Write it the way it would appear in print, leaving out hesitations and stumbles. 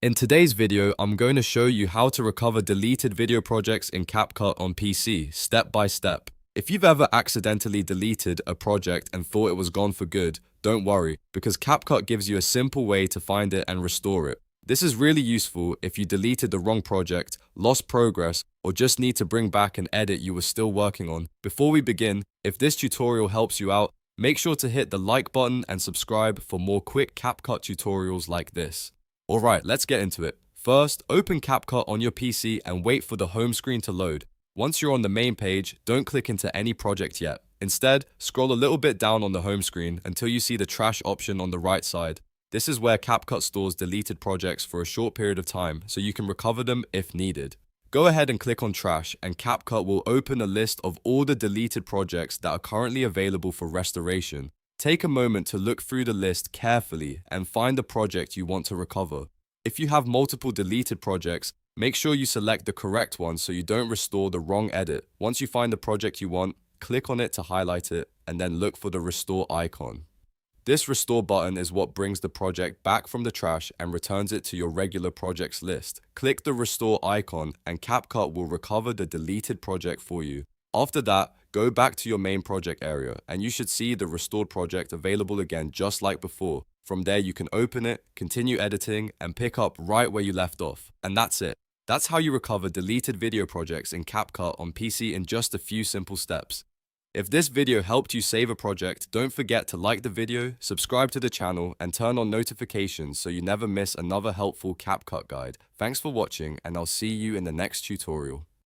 In today's video, I'm going to show you how to recover deleted video projects in CapCut on PC, step by step. If you've ever accidentally deleted a project and thought it was gone for good, don't worry, because CapCut gives you a simple way to find it and restore it. This is really useful if you deleted the wrong project, lost progress, or just need to bring back an edit you were still working on. Before we begin, if this tutorial helps you out, make sure to hit the like button and subscribe for more quick CapCut tutorials like this. Alright, let's get into it. First, open CapCut on your PC and wait for the home screen to load. Once you're on the main page, don't click into any project yet. Instead, scroll a little bit down on the home screen until you see the trash option on the right side. This is where CapCut stores deleted projects for a short period of time, so you can recover them if needed. Go ahead and click on trash, and CapCut will open a list of all the deleted projects that are currently available for restoration. Take a moment to look through the list carefully and find the project you want to recover. If you have multiple deleted projects, make sure you select the correct one so you don't restore the wrong edit. Once you find the project you want, click on it to highlight it, and then look for the restore icon. This restore button is what brings the project back from the trash and returns it to your regular projects list. Click the restore icon and CapCut will recover the deleted project for you. After that, go back to your main project area and you should see the restored project available again just like before. From there you can open it, continue editing, and pick up right where you left off. And that's it. That's how you recover deleted video projects in CapCut on PC in just a few simple steps. If this video helped you save a project, don't forget to like the video, subscribe to the channel, and turn on notifications so you never miss another helpful CapCut guide. Thanks for watching, and I'll see you in the next tutorial.